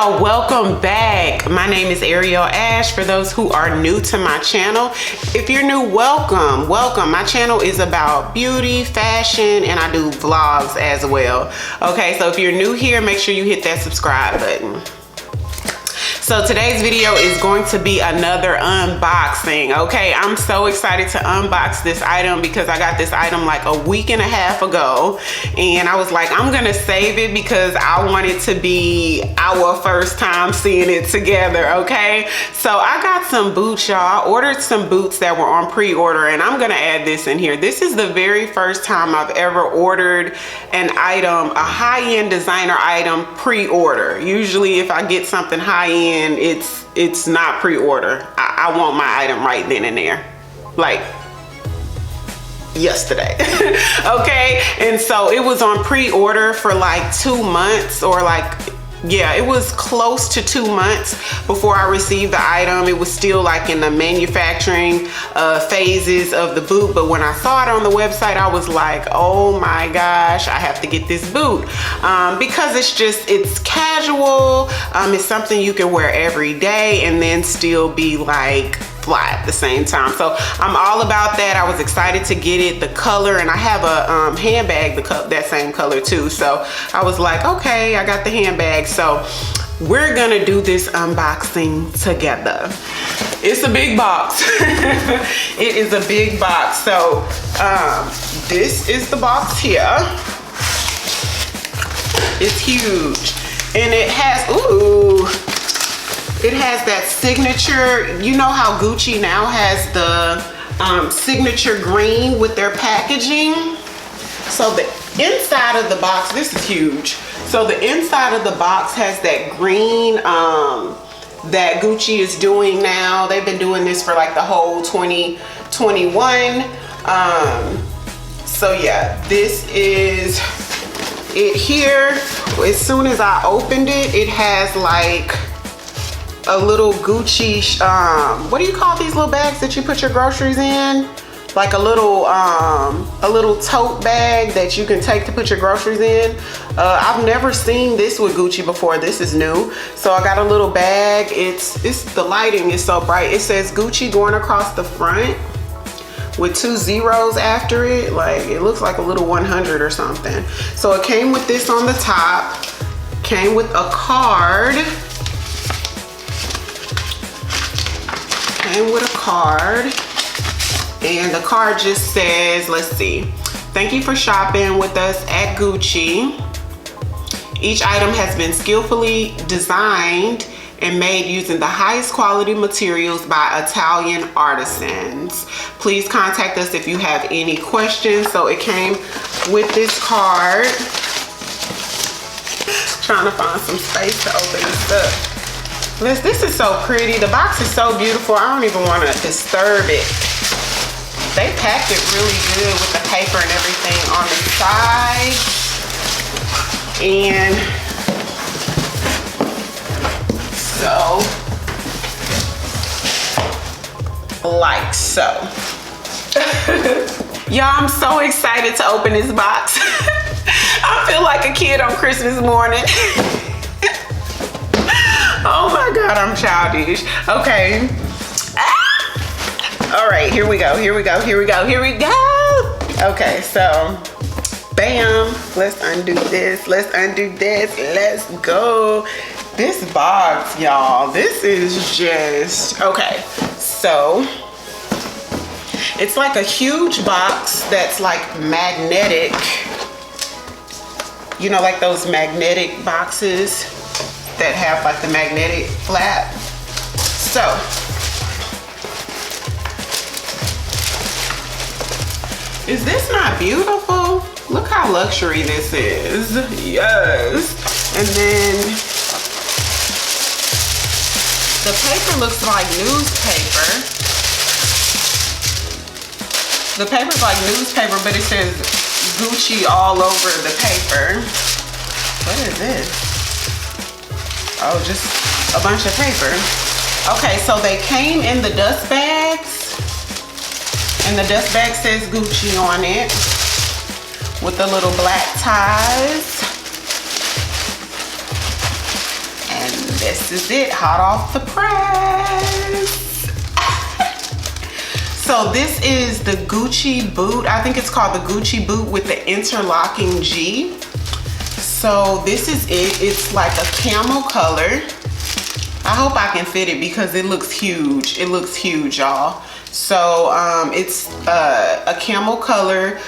y'all, welcome back. My name is Ariel Ash for those who are new to my channel. If you're new, welcome. My channel is about beauty, fashion, and I do vlogs as well. Okay, so if you're new here, make sure you hit that subscribe button. So today's video is going to be another unboxing. Okay, I'm so excited to unbox this item because I got this item like a week and a half ago, and I was like, I'm gonna save it because I want it to be our first time seeing it together. Okay, so I got some boots, y'all. I ordered some boots that were on pre-order, and I'm gonna add this in here. This is the very first time I've ever ordered an item, a high-end designer item, pre-order. Usually if I get something high-end, it's not pre-order. I want my item right then and there, like yesterday. Okay, and so it was on pre-order for like 2 months, or like, yeah, it was close to 2 months before I received the item. It was still like in the manufacturing phases of the boot, but when I saw it on the website, I was like, oh my gosh, I have to get this boot because it's casual. It's something you can wear every day and then still be like fly at the same time. So I'm all about that. I was excited to get it, the color, and I have a handbag that same color too. So I was like, okay, I got the handbag. So we're gonna do this unboxing together. It's a big box. It is a big box. So this is the box here. It's huge, and it has, ooh, it has that signature. You know how Gucci now has the signature green with their packaging? So the inside of the box, this is huge. So the inside of the box has that green that Gucci is doing now. They've been doing this for like the whole 2021. So yeah, this is it here. As soon as I opened it, it has like a little Gucci, what do you call these little bags that you put your groceries in? Like a little tote bag that you can take to put your groceries in. I've never seen this with Gucci before. This is new. So I got a little bag. It's the lighting is so bright. It says Gucci going across the front with 2 zeros after it. Like, it looks like a little 100 or something. So it came with this on the top. Came with a card. Came with a card. And the card just says, let's see, thank you for shopping with us at Gucci. Each item has been skillfully designed and made using the highest quality materials by Italian artisans. Please contact us if you have any questions. So it came with this card. Trying to find some space to open this up. This is so pretty. The box is so beautiful. I don't even want to disturb it. They packed it really good with the paper and everything on the side. And so, like so. Y'all, I'm so excited to open this box. I feel like a kid on Christmas morning. Oh my God, I'm childish. Okay. All right, here we go. Okay, so bam, let's undo this. Let's go. This box, y'all, this is just, okay, so it's like a huge box that's like magnetic. You know, like those magnetic boxes that have like the magnetic flap. So is this not beautiful? Look how luxury this is. Yes. And then the paper looks like newspaper. The paper's like newspaper, but it says Gucci all over the paper. What is this? Oh, just a bunch of paper. Okay, so they came in the dust bags. And the dust bag says Gucci on it with the little black ties. And this is it, hot off the press. So this is the Gucci boot. I think it's called the Gucci boot with the interlocking G. So this is it. It's like a camel color. I hope I can fit it because it looks huge. It looks huge, y'all. So it's a camel color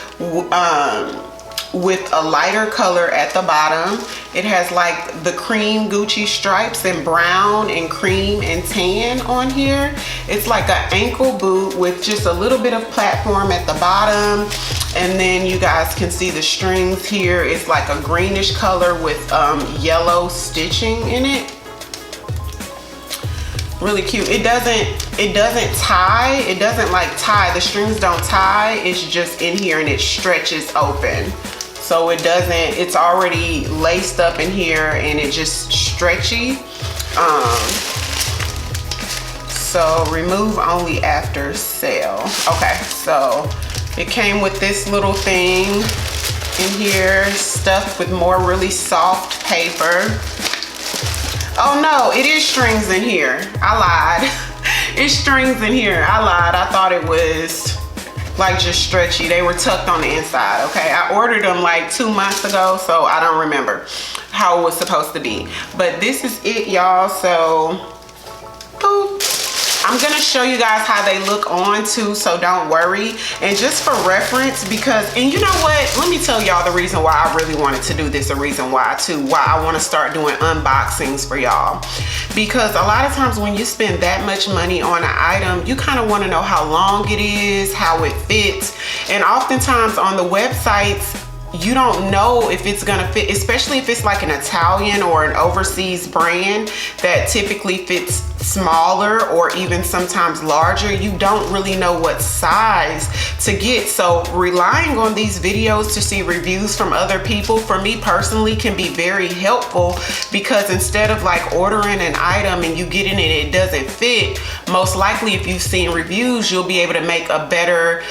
with a lighter color at the bottom. It has like the cream Gucci stripes and brown and cream and tan on here. It's like an ankle boot with just a little bit of platform at the bottom. And then you guys can see the strings here. It's like a greenish color with yellow stitching in it. Really cute. It doesn't tie. It doesn't like tie. The strings don't tie. It's just in here and it stretches open. So it doesn't, it's already laced up in here and it just stretchy. So remove only after sale. Okay, so it came with this little thing in here, stuffed with more really soft paper. Oh no, it is strings in here. I lied. It's strings in here. I lied. I thought it was like just stretchy. They were tucked on the inside. Okay, I ordered them like 2 months ago, so I don't remember how it was supposed to be. But this is it, y'all. So boop. I'm gonna show you guys how they look on too, so don't worry. And just for reference, because, and you know what, let me tell y'all the reason why I really wanted to do this, a reason why too, why I want to start doing unboxings for y'all. Because a lot of times when you spend that much money on an item, you kind of want to know how long it is, how it fits. And oftentimes on the websites, you don't know if it's gonna fit, especially if it's like an Italian or an overseas brand that typically fits smaller or even sometimes larger. You don't really know what size to get. So relying on these videos to see reviews from other people, for me personally, can be very helpful, because instead of like ordering an item and you get in it, it doesn't fit, most likely if you've seen reviews, you'll be able to make a better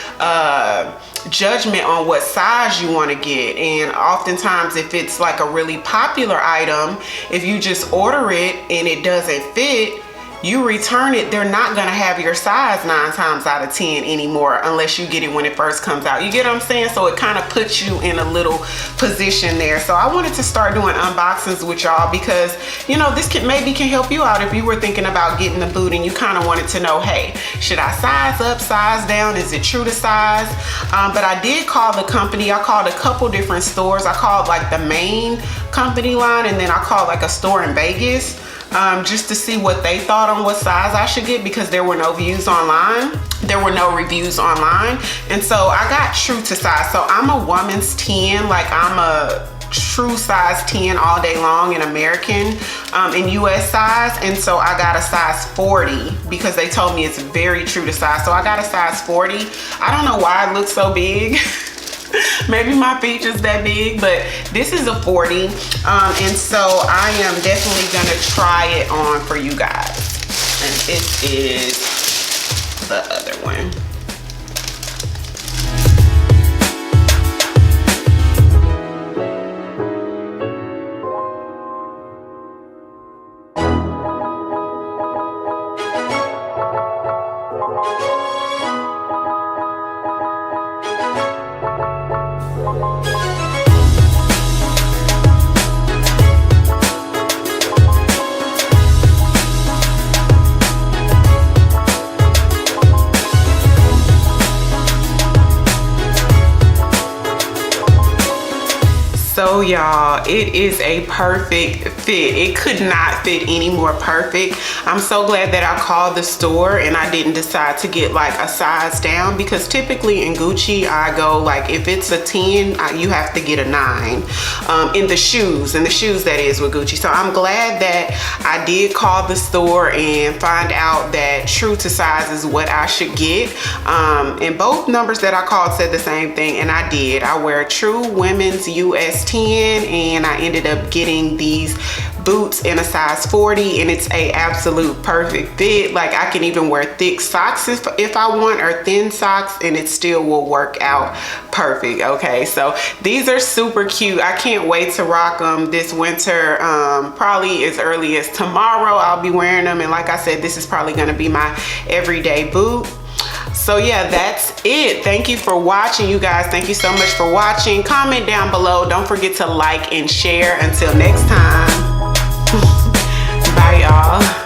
judgment on what size you want to get. And oftentimes if it's like a really popular item, if you just order it and it doesn't fit, you return it, they're not gonna have your size 9 times out of 10 anymore unless you get it when it first comes out. You get what I'm saying? So it kind of puts you in a little position there. So I wanted to start doing unboxings with y'all because, you know, this maybe can help you out if you were thinking about getting the boot and you kind of wanted to know, hey, should I size up, size down? Is it true to size? But I did call the company. I called a couple different stores. I called like the main company line, and then I called like a store in Vegas. Just to see what they thought on what size I should get, because there were no reviews online. There were no reviews online. And so I got true to size. So I'm a woman's 10, like I'm a true size 10 all day long in American, in US size. And so I got a size 40 because they told me it's very true to size. So I got a size 40. I don't know why it looks so big. Maybe my feet is that big, but this is a 40. And so I am definitely gonna try it on for you guys. And this is the other one. So y'all, it is a perfect fit. It could not fit any more perfect. I'm so glad that I called the store and I didn't decide to get like a size down, because typically in Gucci I go like, if it's a 10, you have to get a 9 in the shoes that is with Gucci. So I'm glad that I did call the store and find out that true to size is what I should get. And both numbers that I called said the same thing, and I did. I wear true women's US 10, and I ended up getting these boots in a size 40, and it's a absolute perfect fit. Like I can even wear thick socks if I want, or thin socks, and it still will work out perfect. Okay, so these are super cute. I can't wait to rock them this winter. Probably as early as tomorrow I'll be wearing them, and like I said, this is probably going to be my everyday boot. So yeah, that's it. Thank you for watching, you guys. Thank you so much for watching. Comment down below. Don't forget to like and share. Until next time. Bye, y'all.